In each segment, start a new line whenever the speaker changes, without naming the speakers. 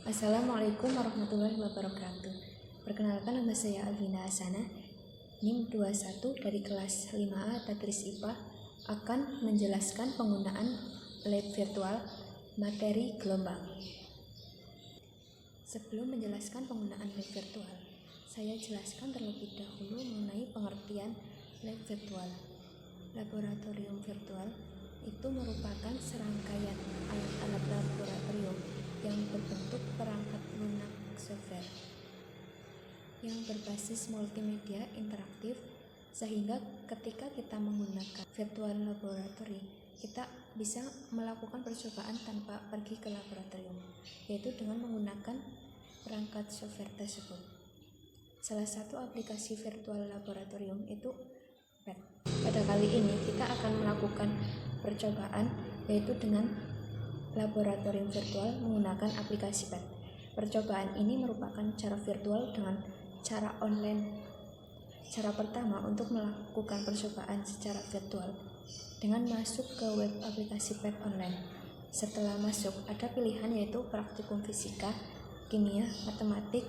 Assalamualaikum warahmatullahi wabarakatuh. Perkenalkan, nama saya Alvina Asana, NIM 21 dari kelas 5A Tadris IPA, akan menjelaskan penggunaan lab virtual materi gelombang. Sebelum menjelaskan penggunaan lab virtual, saya jelaskan terlebih dahulu mengenai pengertian lab virtual. Laboratorium virtual itu merupakan serangkaian alat-alat laboratorium yang berbentuk perangkat lunak software yang berbasis multimedia interaktif, sehingga ketika kita menggunakan virtual laboratory, kita bisa melakukan percobaan tanpa pergi ke laboratorium, yaitu dengan menggunakan perangkat software tersebut. Salah satu aplikasi virtual laboratorium itu PET. Pada kali ini kita akan melakukan percobaan yaitu dengan laboratorium virtual menggunakan aplikasi PET. Percobaan ini merupakan cara virtual dengan cara online. Cara pertama untuk melakukan percobaan secara virtual dengan masuk ke web aplikasi PET online. Setelah masuk, ada pilihan yaitu praktikum fisika, kimia, matematik,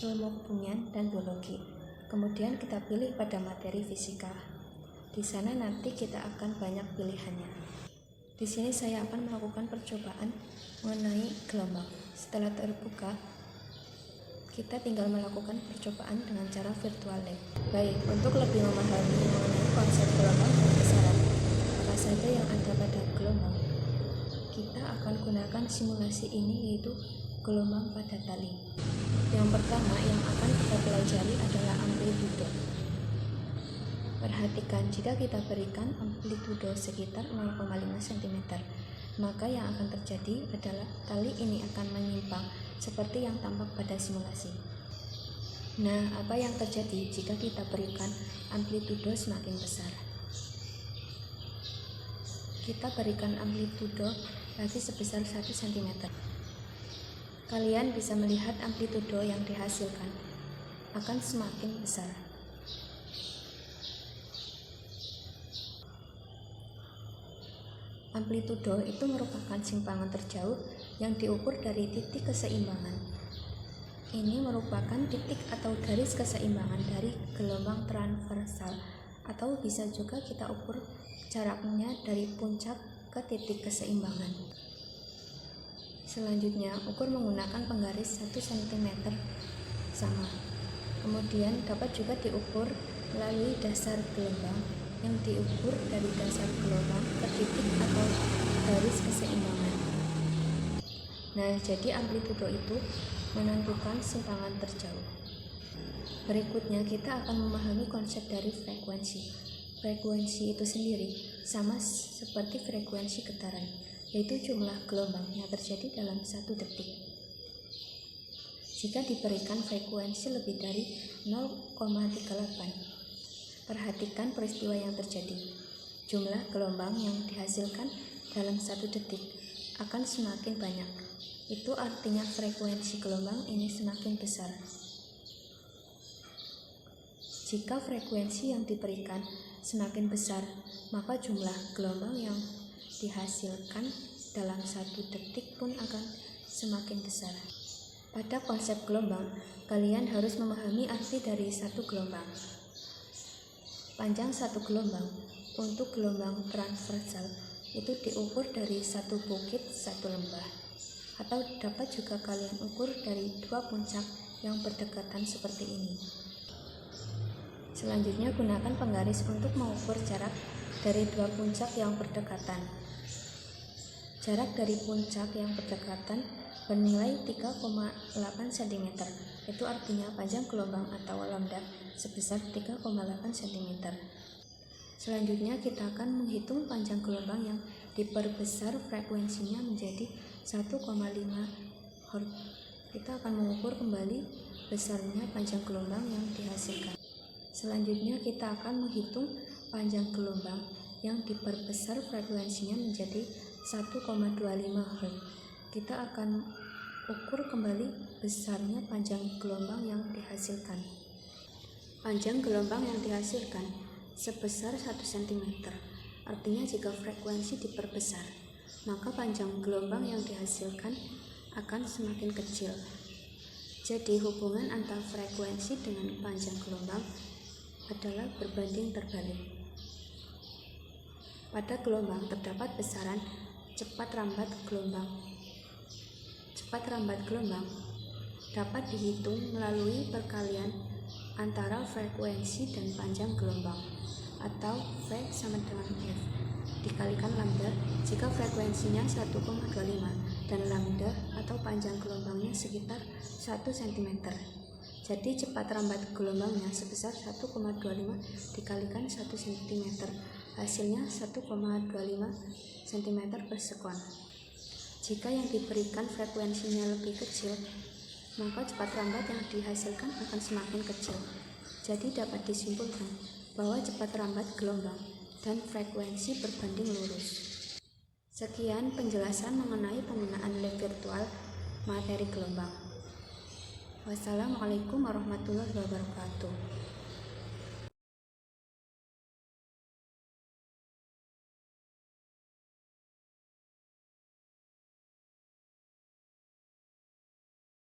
ilmu kebumian, dan biologi. Kemudian kita pilih pada materi fisika. Di sana nanti kita akan banyak pilihannya. Di sini saya akan melakukan percobaan mengenai gelombang. Setelah terbuka, kita tinggal melakukan percobaan dengan cara virtual lab. Baik, untuk lebih memahami mengenai konsep gelombang dan besaran, apa saja yang ada pada gelombang, kita akan gunakan simulasi ini, yaitu gelombang pada tali. Yang pertama yang akan kita pelajari adalah amplitudo. Perhatikan, jika kita berikan amplitudo sekitar 0,5 cm, maka yang akan terjadi adalah tali ini akan menyimpang seperti yang tampak pada simulasi. Nah, apa yang terjadi jika kita berikan amplitudo semakin besar? Kita berikan amplitudo lagi sebesar 1 cm. Kalian bisa melihat amplitudo yang dihasilkan akan semakin besar. Amplitudo itu merupakan simpangan terjauh yang diukur dari titik keseimbangan. Ini merupakan titik atau garis keseimbangan dari gelombang transversal, atau bisa juga kita ukur jaraknya dari puncak ke titik keseimbangan. Selanjutnya, ukur menggunakan penggaris 1 cm sama. Kemudian dapat juga diukur melalui dasar gelombang yang diukur dari dasar gelombang ke titik atau garis keseimbangan. Nah, jadi amplitudo itu menentukan simpangan terjauh. Berikutnya kita akan memahami konsep dari frekuensi. Frekuensi itu sendiri sama seperti frekuensi getaran, yaitu jumlah gelombang yang terjadi dalam 1 detik. Jika diberikan frekuensi lebih dari 0,38, perhatikan peristiwa yang terjadi. Jumlah gelombang yang dihasilkan dalam 1 detik akan semakin banyak. Itu artinya frekuensi gelombang ini semakin besar. Jika frekuensi yang diberikan semakin besar, maka jumlah gelombang yang dihasilkan dalam 1 detik pun akan semakin besar. Pada konsep gelombang, kalian harus memahami arti dari satu gelombang. Panjang satu gelombang untuk gelombang transversal itu diukur dari satu bukit satu lembah, atau dapat juga kalian ukur dari 2 puncak yang berdekatan seperti ini. Selanjutnya, gunakan penggaris untuk mengukur jarak dari 2 puncak yang berdekatan. Jarak dari puncak yang berdekatan bernilai 3,8 cm. Itu artinya panjang gelombang atau lambda sebesar 3,8 cm. Selanjutnya kita akan menghitung panjang gelombang yang diperbesar frekuensinya menjadi 1,5 Hz. Kita akan mengukur kembali besarnya panjang gelombang yang dihasilkan. Selanjutnya kita akan menghitung panjang gelombang yang diperbesar frekuensinya menjadi 1,25 Hz. Kita akan ukur kembali besarnya panjang gelombang yang dihasilkan. Panjang gelombang yang dihasilkan sebesar 1 cm. Artinya jika frekuensi diperbesar, maka panjang gelombang yang dihasilkan akan semakin kecil. Jadi hubungan antara frekuensi dengan panjang gelombang adalah berbanding terbalik. Pada gelombang terdapat besaran cepat rambat gelombang. Cepat rambat gelombang dapat dihitung melalui perkalian antara frekuensi dan panjang gelombang, atau V sama dengan F dikalikan lambda jika frekuensinya 1,25 dan lambda atau panjang gelombangnya sekitar 1 cm. Jadi cepat rambat gelombangnya sebesar 1,25 dikalikan 1 cm, hasilnya 1,25 cm per sekon. Jika yang diberikan frekuensinya lebih kecil, maka cepat rambat yang dihasilkan akan semakin kecil. Jadi dapat disimpulkan bahwa cepat rambat gelombang dan frekuensi berbanding lurus. Sekian penjelasan mengenai penggunaan lab virtual materi gelombang. Wassalamualaikum warahmatullahi wabarakatuh.